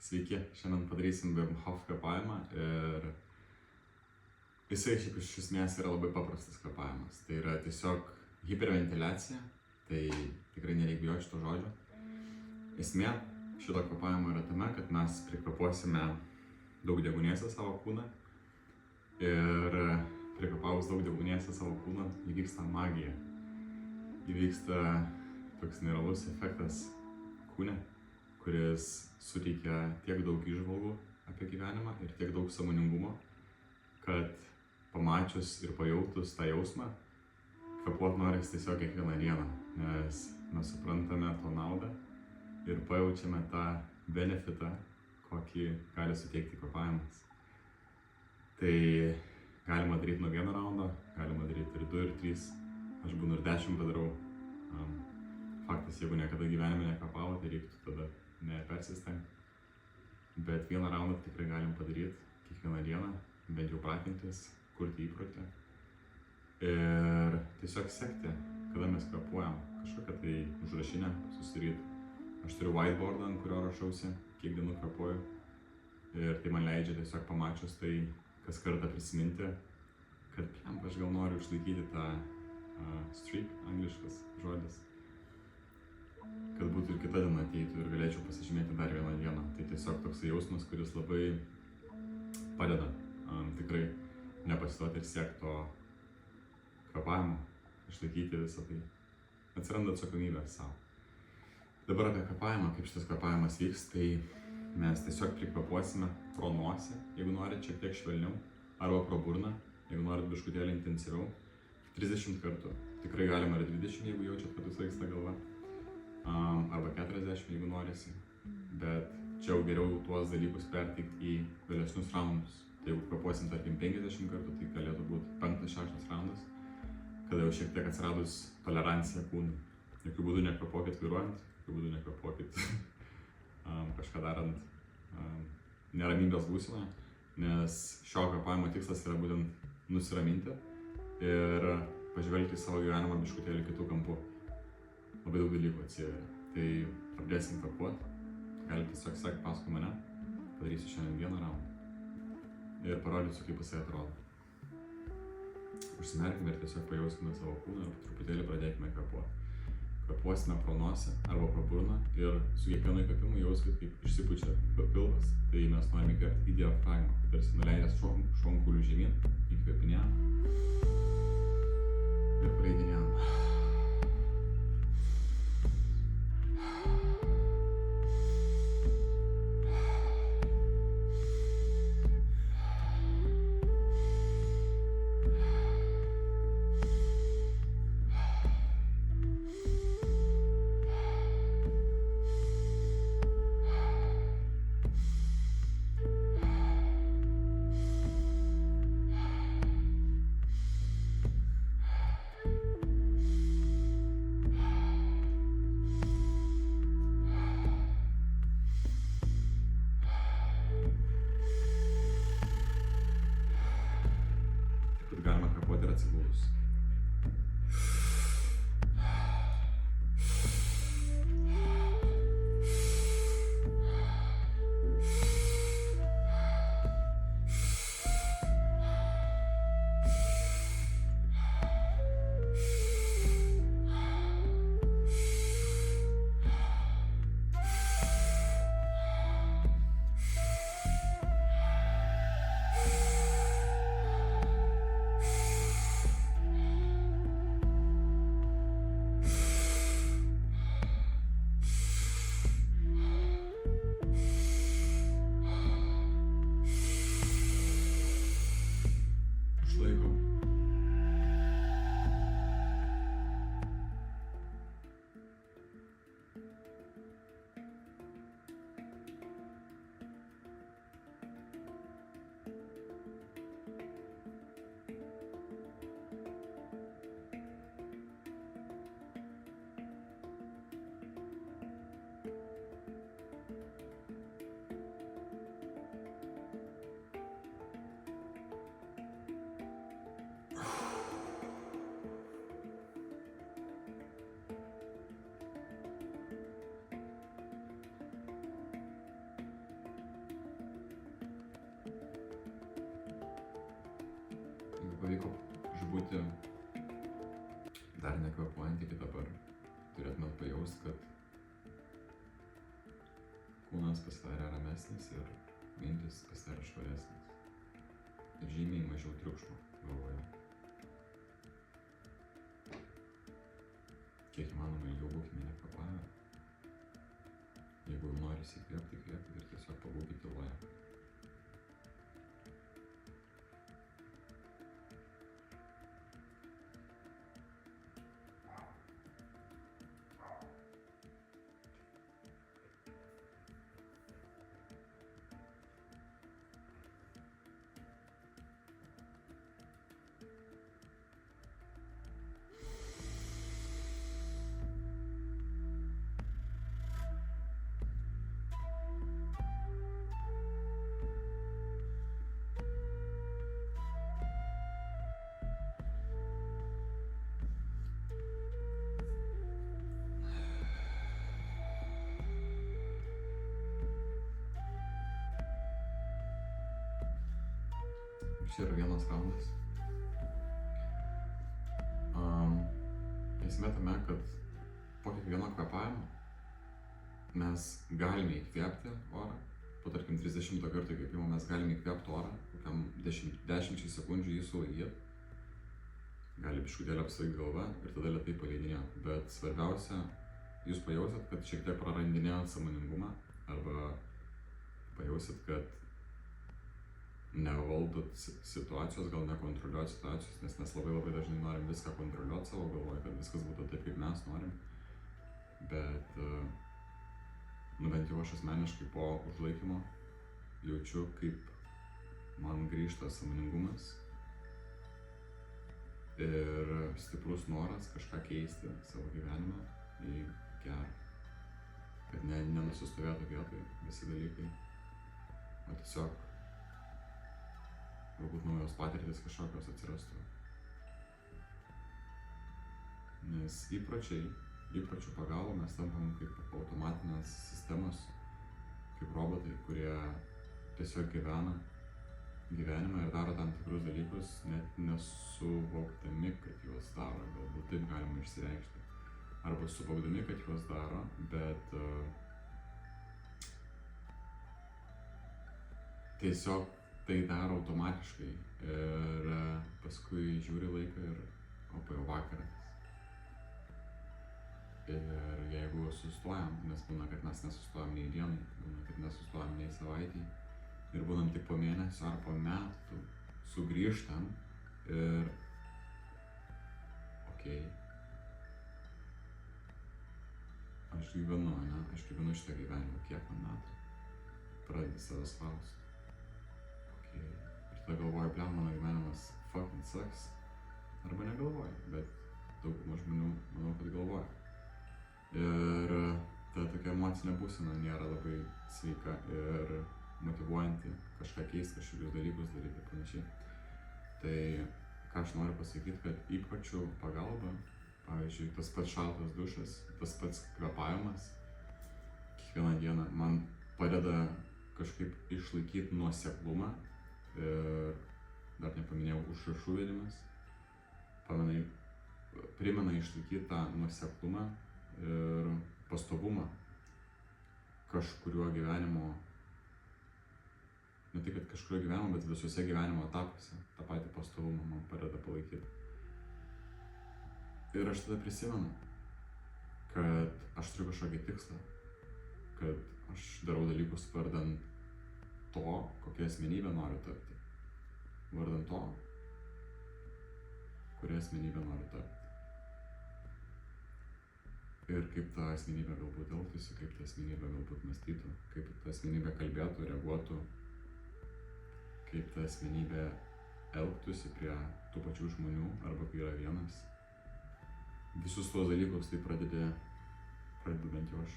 Sveiki, šiandien padarysim Wim Hof kvėpavimą ir jisai šiaip iš esmės yra labai paprastas kvėpavimas. Tai yra tiesiog hiperventiliacija, tai tikrai nereikia bijoti šito žodžio. Esmė šito kvėpavimo yra tame, kad mes prikvėpuosime daug deguonies į savo kūną ir prikvėpavus daug deguonies į savo kūną įvyksta magija. Įvyksta toks nerealus efektas kūne, kuris suteikia tiek daug įžvalgų apie gyvenimą ir tiek daug sąmoningumo, kad pamačius ir pajautus tą jausmą, kvėpuot norisi tiesiog kiekvieną dieną, nes mes suprantame to naudą ir pajaučiame tą benefitą, kokį gali suteikti kvėpavimas. Tai galima daryti nuo 1 raundo, galima daryti ir 2, ir 3, aš būnu ir 10 padarau. Faktas, jeigu niekada gyvenime nekvėpavo, tai reiktų tada nepersistengti. Bet 1 raundą tikrai galim padaryti kiekvieną dieną, bent jau pratintis, kurti įprotį. Ir tiesiog sekti, kada mes kvėpuojam, kažkokią tai užrašinę susidaryti. Aš turiu whiteboardą, ant kurio rašausi, kiek dienų kvėpuoju. Ir tai man leidžia tiesiog pamačius tai kas kartą prisiminti, kad aš gal noriu išlaikyti tą streak, angliškas žodis. Kad būtų ir kita diena ateitų ir galėčiau pasižymėti dar 1 dieną. Tai tiesiog toks jausmas, kuris labai padeda tikrai nepasiduoti ir siekti to kvėpavimo, išlaikyti visą tai. Atsiranda atsakomybė savo. Dabar apie kvėpavimą, kaip šitas kvėpavimas vyks, tai mes tiesiog prikvėpuosime pro nosį, jeigu norit šiek tiek švelniau, arba pro burną, jeigu norit biškutėlį intensyviau, 30 kartų. Tikrai galima ir 20, jeigu jaučiat, kad svaigsta galva. Arba 40, jeigu norisi, bet čia jau geriau tuos dalykus perteikti į vėlesnius raundus. Tai jeigu kvėpuosim, tarkim, 50 kartų, tai galėtų būti 5-6 raundas, kada jau šiek tiek atsiradus tolerancija kūnui. Jokių būdų nekvėpuokit vairuojant, jokių būdų nekvėpuokit kažką darant neramybės būsenoje, nes šio kvėpavimo tikslas yra būtent nusiraminti ir pažvelgti į savo gyvenimą biškutėlį kitų kampų. Labai daug dalykų atsiveria. Tai pradėsim kvėpuoti. Galite tiesiog sekti paskui mane. Padarysiu šiandien 1 raundą. Ir parodysiu, kaip jisai atrodo. Užsimerkime ir tiesiog pajauskime savo kūną ir truputėlį pradėkime kvėpuoti. Kvėpuosime pro nosį arba pro burną ir su kiekvienu įkvėpimu jauskit, kaip išsipučia pilvas. Tai mes norime įkvėpti į diafragmą. Tarsi nuleidęs šonkulių žemyn, įkvėpinėjam ir paleidinėjam. Galima kvėpuoti ir atsigulus. pavyko išbūti dar nekvėpuojant iki dabar, turėtumėt pajaust, kad kūnas pasidarė ramesnis ir mintis pasidarė švaresnis. Ir žymiai mažiau triukšmo galvoje. Kiek įmanoma ilgiau būkime nekvėpavę. Jeigu jau norisi įkvėpti ir tiesiog pabūkite tyloje. Čia yra vienas raundas. Esmė tame, kad po kiekvieno kvėpavimo mes galime įkvėpti orą. Po tarkim 30 kartų įkvėpimo mes galime įkvėpti orą, kokiam 10 sekundžių jį sulaikyti. Gali biškutėlį apsvaigti galva ir tada lėtai paleidinėti. Bet svarbiausia, jūs pajausit, kad šiek tiek prarandinėjot sąmoningumą arba pajausit, kad nevaldot situacijos, gal nekontroliuot situacijos, nes mes labai dažnai norim viską kontroliuot savo galvoje, kad viskas būtų taip, kaip mes norim. Bet, bent jau aš asmeniškai po užlaikymo jaučiu, kaip man grįžta sąmoningumas ir stiprus noras kažką keisti savo gyvenimą į gerą. Kad nenusistovėtų vietoj visi dalykai, o tiesiog galbūt naujos patirtys kažkokios atsirastų. Nes įpročių pagalba mes tampam kaip automatinės sistemos, kaip robotai, kurie tiesiog gyvena gyvenimą ir daro tam tikrus dalykus, net nesuvokdami, kad juos daro, galbūt taip galima išsireikšti. Arba suvokdami, kad juos daro, bet tiesiog tai daro automatiškai ir paskui žiūri laiką ir opa, jau vakaras. Ir jeigu sustojam, nes būna, kad mes nesustojam nei dienai, būna, kad nesustojam nei savaitį ir būnam tik po mėnesio ar po metų, sugrįžtam ir okei, aš gyvenu šitą gyvenimą, kiek man metų, pradedi savęs klausti. Ir tada galvoju, bliam, mano gyvenimas fucking sucks. Arba negalvoju, bet dauguma žmonių manau, kad galvoja. Ir ta tokia emocinė būsena nėra labai sveika ir motyvuojanti kažką keisti, kažkokius dalykus daryti ir panašiai. Tai ką aš noriu pasakyti, kad įpročių pagalba, pavyzdžiui, tas pats šaltas dušas, tas pats kvėpavimas kiekvieną dieną man padeda kažkaip išlaikyti nuoseklumą. Ir dar nepaminėjau užrašų vedimas, primena išlaikyti tą nuoseklumą ir pastovumą kažkurio gyvenimo, ne tik kad kažkurio gyvenimo, bet visuose gyvenimo etapuose tą patį pastovumą man padeda palaikyti. Ir aš tada prisimenu, kad aš turiu kažkokį tikslą, kad aš darau dalykus vardan to, kokią asmenybę noriu tapti. Vardan to, kurią asmenybę noriu tapti. Ir kaip ta asmenybė galbūt elgtųsi, kaip ta asmenybė galbūt mąstytų, kaip ta asmenybė kalbėtų, reaguotų, kaip ta asmenybė elgtųsi prie tų pačių žmonių arba kai yra vienas. Visus tuos dalykus tai pradedu bent jau aš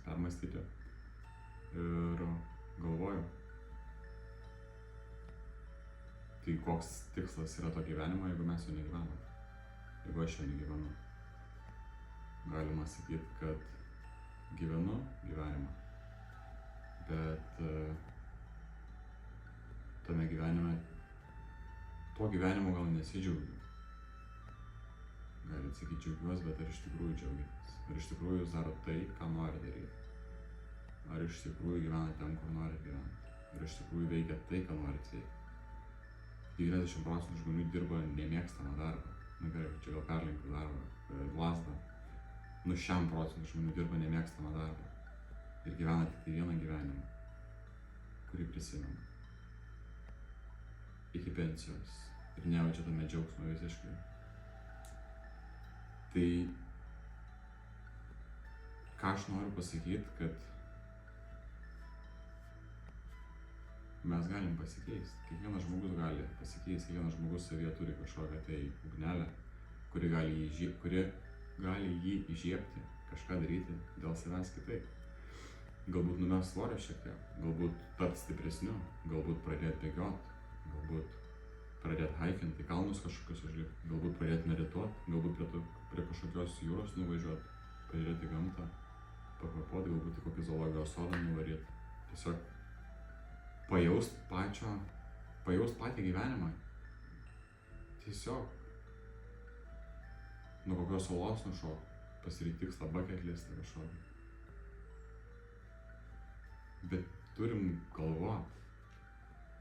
permąstyti ir galvoju, tai koks tikslas yra to gyvenimo, jeigu mes jo negyvenam, jeigu aš jo negyvenu. Galima sakyti, kad gyvenu gyvenimą, bet tame gyvenime to tuo gyvenimu gal nesidžiaugiu. Galit sakyti džiaugiuosi, bet ar iš tikrųjų džiaugiatės? Ar iš tikrųjų jūs darot tai, ką nori daryti? Ar iš tikrųjų gyvenate ten, kur nori gyventi? Ar iš tikrųjų veikiat tai, ką norit veikti? 90% žmonių dirba nemėgstamą darbą. Na gerai, čia gal perlenkiu darbą, lasdą. 100% žmonių dirba nemėgstamą darbą. Ir gyvena tik tai vieną gyvenimą, kurį prisimena. Iki pensijos. Ir nejaučia tame džiaugsmo visiškai. Tai ką aš noriu pasakyti, kad mes galim pasikeisti. Kiekvienas žmogus gali pasikeisti, kiekvienas žmogus savyje turi kažkokią tai ugnelę, kuri gali jį įžiebti, kažką daryti dėl savęs kitaip. Galbūt numest svorio šiek tiek, galbūt tapti stipresniu, galbūt pradėti bėgioti, galbūt pradėti haikinti, kalnus kažkokius užlipti, galbūt pradėti medituoti, galbūt prie kažkokios jūros nuvažiuoti, pažiūrėti gamtą, pakvėpuoti, galbūt į kokį zoologijos sodą nuvaryti. Tiesiog pajaust patį gyvenimą. Tiesiog nuo kokios salos nušokti, pasirinkti tikslą bucket listą kažkokį. Bet turim galvoti.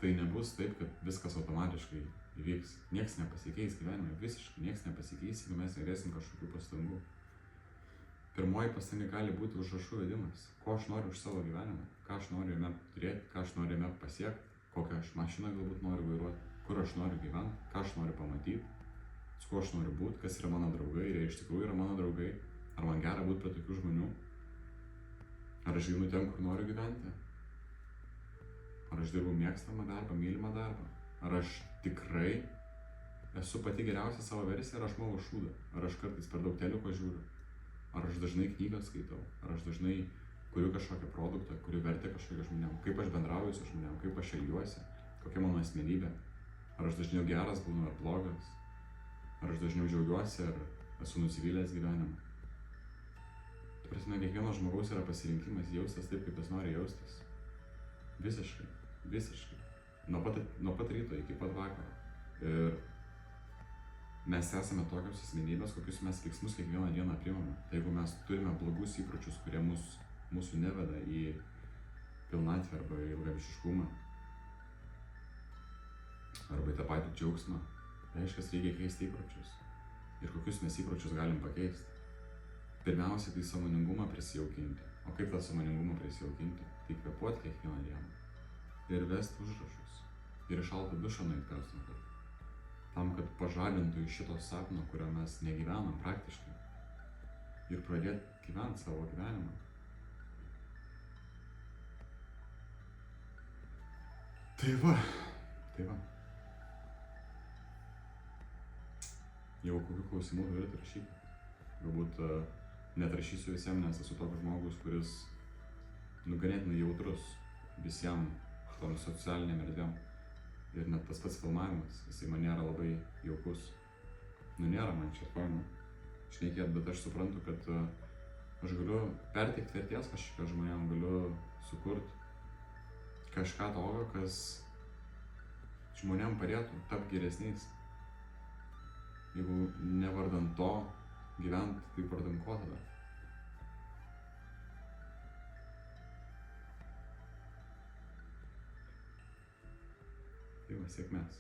Tai nebus taip, kad viskas automatiškai įvyks. Niekas nepasikeis gyvenime, visiškai niekas nepasikeis, jeigu mes nedėsim kažkokių pastangų. Pirmoji pastanga gali būti užrašų vedimas. Ko aš noriu už savo gyvenimą, ką aš noriu jame turėti, ką aš noriu jame pasiekti, kokią aš mašiną galbūt noriu vairuoti, kur aš noriu gyventi, ką aš noriu pamatyti, su kuo aš noriu būti, kas yra mano draugai, ir jie iš tikrųjų yra mano draugai, ar man gera būti prie tokių žmonių, ar aš gyvenu ten, kur noriu gyventi, ar aš dirbu mėgstamą darbą, mylimą darbą, ar aš tikrai esu pati geriausia savo versija, ar aš malu šūdą, ar aš kartais per daug teliko žiūriu, ar aš dažnai knygą skaitau, ar aš dažnai kuriu kažkokią produktą, kuriu vertę kažkokią žmonėm, kaip aš bendrauju su žmonėm, kaip aš elgiuosi, kokia mano asmenybė, ar aš dažniau geras būnu ar blogas, ar aš dažniau džiaugiuosi, ar esu nusivylęs gyvenimu. Tai prasme, kiekvieno žmogaus yra pasirinkimas jaustis taip, kaip jis nori jaustis. Visiškai. Nuo pat ryto iki pat vakaro. Ir mes esame tokios asmenybės, kokius mes veiksmus kiekvieną dieną priimame. Tai jeigu mes turime blogus įpročius, kurie mūsų neveda į pilnatvę arba į ilgaamžiškumą, arba į tą patį džiaugsmą, reiškia, reikia keisti įpročius. Ir kokius mes įpročius galim pakeisti. Pirmiausia, tai sąmoningumą prisijaukinti. O kaip tą sąmoningumą prisijaukinti? Tai kvėpuoti kiekvieną dieną. Ir vesti užrašus. Ir šaltą dušą nueit karts nuo karto. Tam, kad pažadintų iš šito sapno, kurio mes negyvenam praktiškai. Ir pradėti gyventi savo gyvenimą. Tai va. Jeigu kokių klausimų turite, rašykite. Galbūt net rašysiu visiems, nes esu toks žmogus, kuris ganėtinai jautrus visiems tom socialiniam erdvėm. Ir net tas pats filmavimas, jisai man nėra labai jaukus. Nėra man čia faina šnekėt, bet aš suprantu, kad aš galiu perteikti vertės kažkokią žmonėm, galiu sukurti kažką tokio, kas žmonėm padėtų tapti geresniais. Jeigu nevardant to gyventi, tai vardan ko tada? Tai va, sėkmės.